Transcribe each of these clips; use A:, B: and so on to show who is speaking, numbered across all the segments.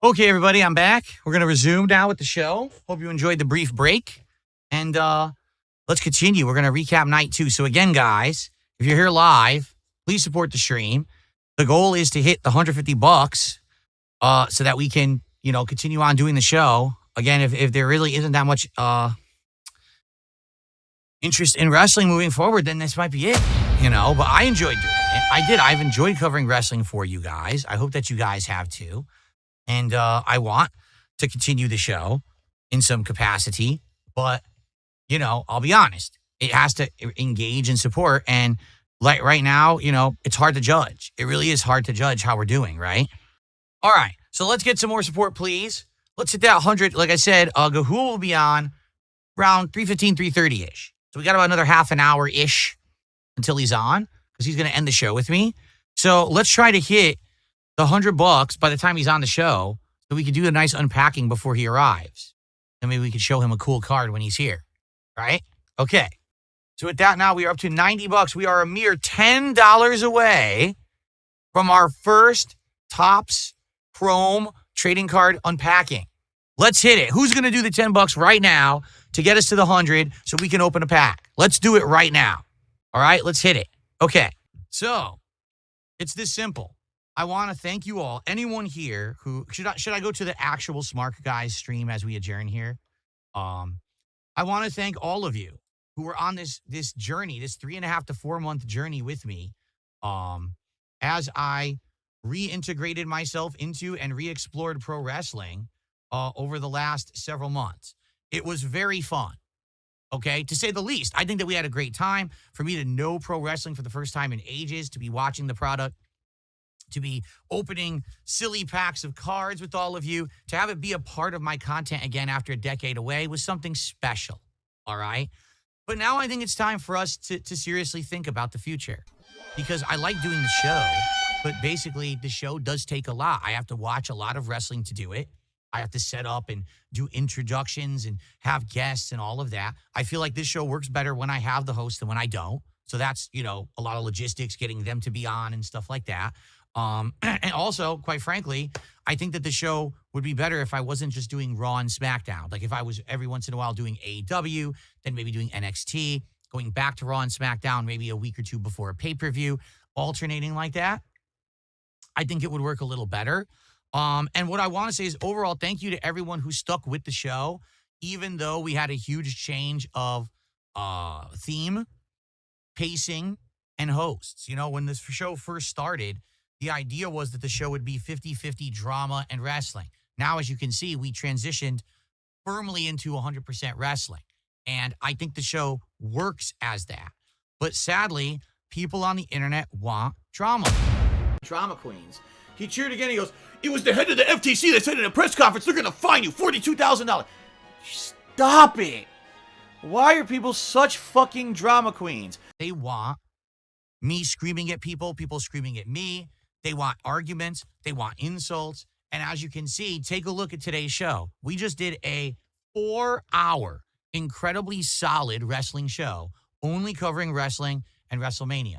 A: Okay, everybody, I'm back. We're going to resume now with the show. Hope you enjoyed the brief break. And let's continue. We're going to recap night 2. So again, guys, if you're here live, please support the stream. The goal is to hit the $150 so that we can, continue on doing the show. Again, if there really isn't that much interest in wrestling moving forward, then this might be it, But I enjoyed doing it. I've enjoyed covering wrestling for you guys. I hope that you guys have too. And I want to continue the show in some capacity. But, I'll be honest. It has to engage and support. And like right now, it's hard to judge. It really is hard to judge how we're doing, right? All right. So let's get some more support, please. Let's hit that 100. Like I said, Gahul will be on around 3:15, 3:30-ish. So we got about another half an hour-ish until he's on because he's going to end the show with me. So let's try to hit the $100 by the time he's on the show so we can do a nice unpacking before he arrives. And maybe we could show him a cool card when he's here, right? Okay. So with that now, we are up to $90. We are a mere $10 away from our first Topps Chrome trading card unpacking. Let's hit it. Who's going to do the $10 right now to get us to the 100 so we can open a pack? Let's do it right now. All right, let's hit it. Okay. So it's this simple. I want to thank you all. Anyone here who should I go to the actual Smark Guys stream as we adjourn here? I want to thank all of you who were on this journey, this 3.5 to 4 month journey with me, as I reintegrated myself into and re-explored pro wrestling over the last several months. It was very fun. Okay, to say the least. I think that we had a great time. For me to know pro wrestling for the first time in ages, to be watching the product, to be opening silly packs of cards with all of you, to have it be a part of my content again after a decade away was something special, all right? But now I think it's time for us to seriously think about the future because I like doing the show, but basically the show does take a lot. I have to watch a lot of wrestling to do it. I have to set up and do introductions and have guests and all of that. I feel like this show works better when I have the host than when I don't. So that's, a lot of logistics, getting them to be on and stuff like that. And also, quite frankly, I think that the show would be better if I wasn't just doing Raw and SmackDown. Like if I was every once in a while doing AEW, then maybe doing NXT, going back to Raw and SmackDown maybe a week or two before a pay-per-view, alternating like that. I think it would work a little better. And what I want to say is overall, thank you to everyone who stuck with the show, even though we had a huge change of theme, pacing, and hosts. When this show first started, the idea was that the show would be 50-50 drama and wrestling. Now, as you can see, we transitioned firmly into 100% wrestling. And I think the show works as that. But sadly, people on the internet want drama. Drama queens. He cheered again. He goes, "It was the head of the FTC that said in a press conference, they're going to fine you $42,000. Stop it. Why are people such fucking drama queens? They want me screaming at people screaming at me. They want arguments. They want insults. And as you can see, take a look at today's show. We just did a 4-hour, incredibly solid wrestling show, only covering wrestling and WrestleMania.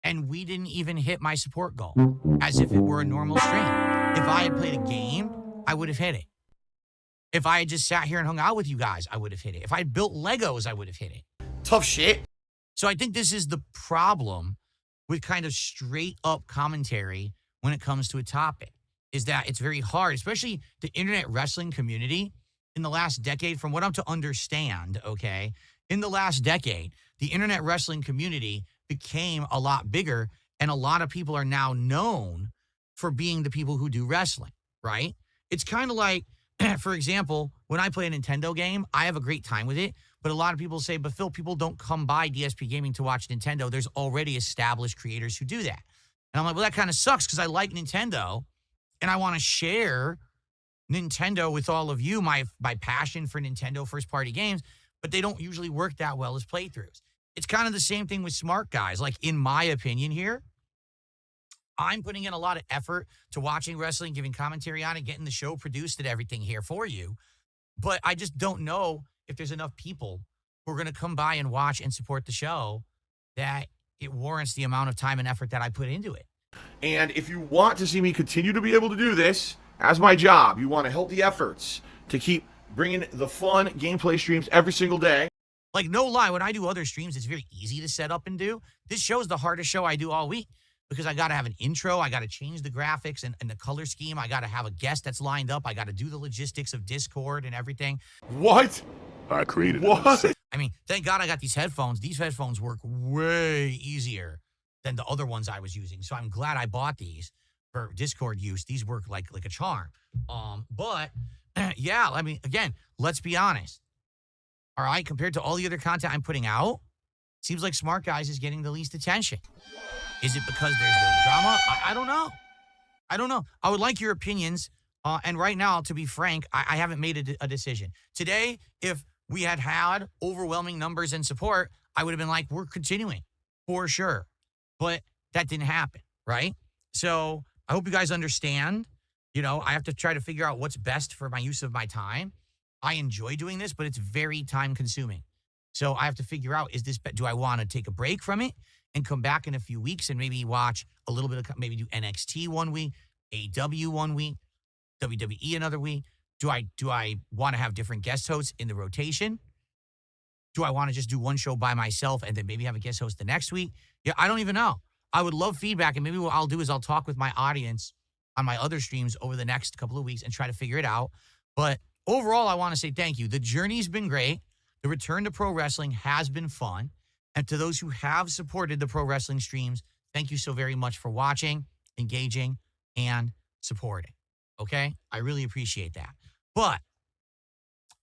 A: And we didn't even hit my support goal, as if it were a normal stream. If I had played a game, I would have hit it. If I had just sat here and hung out with you guys, I would have hit it. If I had built Legos, I would have hit it. Tough shit. So I think this is the problem with kind of straight up commentary when it comes to a topic, is that it's very hard, especially the internet wrestling community in the last decade, from what I'm to understand, okay, in the last decade, the internet wrestling community became a lot bigger, and a lot of people are now known for being the people who do wrestling, right? It's kind of like, for example, when I play a Nintendo game, I have a great time with it, but a lot of people say, but Phil, people don't come by DSP Gaming to watch Nintendo. There's already established creators who do that. And I'm like, well, that kind of sucks because I like Nintendo, and I want to share Nintendo with all of you, my passion for Nintendo first-party games, but they don't usually work that well as playthroughs. It's kind of the same thing with Smark Guys. Like, in my opinion here, I'm putting in a lot of effort to watching wrestling, giving commentary on it, getting the show produced and everything here for you. But I just don't know if there's enough people who are going to come by and watch and support the show that it warrants the amount of time and effort that I put into it.
B: And if you want to see me continue to be able to do this, as my job, you want to help the efforts to keep bringing the fun gameplay streams every single day.
A: Like, no lie, when I do other streams, it's very easy to set up and do. This show is the hardest show I do all week because I got to have an intro. I got to change the graphics and the color scheme. I got to have a guest that's lined up. I got to do the logistics of Discord and everything.
B: What?
C: I created
B: What?
A: I mean, thank God I got these headphones. These headphones work way easier than the other ones I was using. So I'm glad I bought these for Discord use. These work like a charm. But yeah, I mean, again, let's be honest. All right, compared to all the other content I'm putting out, seems like Smark Guys is getting the least attention. Is it because there's no drama? I don't know. I don't know. I would like your opinions. And right now, to be frank, I haven't made a decision. Today, if we had overwhelming numbers and support, I would have been like, we're continuing for sure. But that didn't happen, right? So I hope you guys understand. You know, I have to try to figure out what's best for my use of my time. I enjoy doing this, but it's very time consuming. So I have to figure out, do I want to take a break from it and come back in a few weeks and maybe watch a little bit of, maybe do NXT one week, AEW one week, WWE another week? Do I want to have different guest hosts in the rotation? Do I want to just do one show by myself and then maybe have a guest host the next week? Yeah, I don't even know. I would love feedback, and maybe what I'll do is I'll talk with my audience on my other streams over the next couple of weeks and try to figure it out. But overall, I want to say thank you. The journey's been great. The return to pro wrestling has been fun. And to those who have supported the pro wrestling streams, thank you so very much for watching, engaging, and supporting. Okay? I really appreciate that. But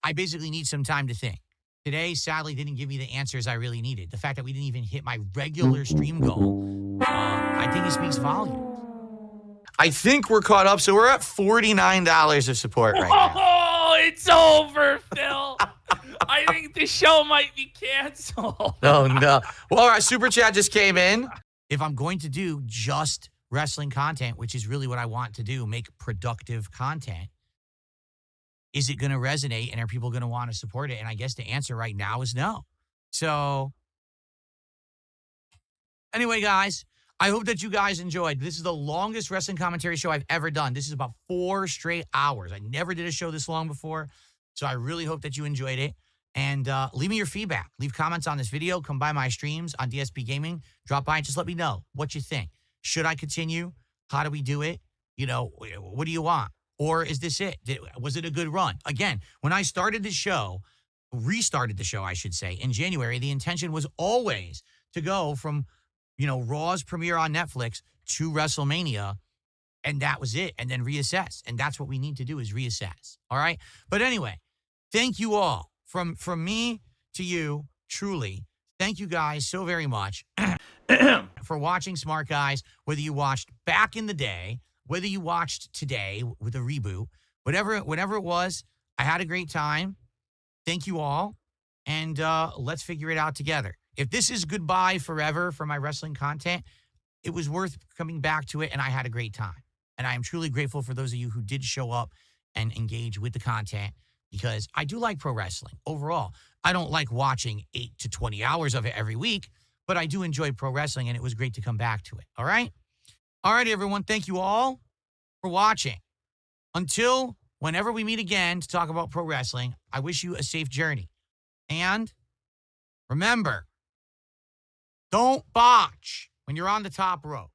A: I basically need some time to think. Today, sadly, didn't give me the answers I really needed. The fact that we didn't even hit my regular stream goal, I think it speaks volumes. I think we're caught up, so we're at $49 of support right now.
D: Oh, it's over, Phil. I think the show might be canceled.
A: Oh, no. Well, all right, Super Chat just came in. If I'm going to do just wrestling content, which is really what I want to do, make productive content, is it going to resonate and are people going to want to support it? And I guess the answer right now is no. So anyway, guys, I hope that you guys enjoyed. This is the longest wrestling commentary show I've ever done. This is about 4 straight hours. I never did a show this long before. So I really hope that you enjoyed it. And leave me your feedback. Leave comments on this video. Come by my streams on DSP Gaming. Drop by and just let me know what you think. Should I continue? How do we do it? You know, what do you want? Or is this it? Was it a good run? Again, when I started the show, restarted the show, I should say, in January, the intention was always to go from, you know, Raw's premiere on Netflix to WrestleMania, and that was it, and then reassess. And that's what we need to do is reassess, all right? But anyway, thank you all. From me to you, truly, thank you guys so very much for watching Smark Guys, whether you watched back in the day, whether you watched today with a reboot, whatever it was, I had a great time. Thank you all, and let's figure it out together. If this is goodbye forever for my wrestling content, it was worth coming back to it, and I had a great time. And I am truly grateful for those of you who did show up and engage with the content, because I do like pro wrestling overall. I don't like watching 8 to 20 hours of it every week, but I do enjoy pro wrestling, and it was great to come back to it, all right? All right, everyone, thank you all for watching. Until whenever we meet again to talk about pro wrestling, I wish you a safe journey. And remember, don't botch when you're on the top rope.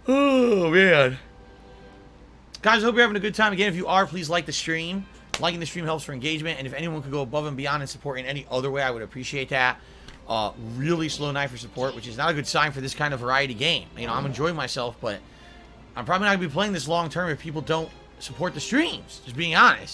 A: Oh, man. Guys, I hope you're having a good time. Again, if you are, please like the stream. Liking the stream helps for engagement. And if anyone could go above and beyond and support in any other way, I would appreciate that. Really slow night for support, which is not a good sign for this kind of variety game. You know, I'm enjoying myself, but I'm probably not going to be playing this long term if people don't support the streams. Just being honest.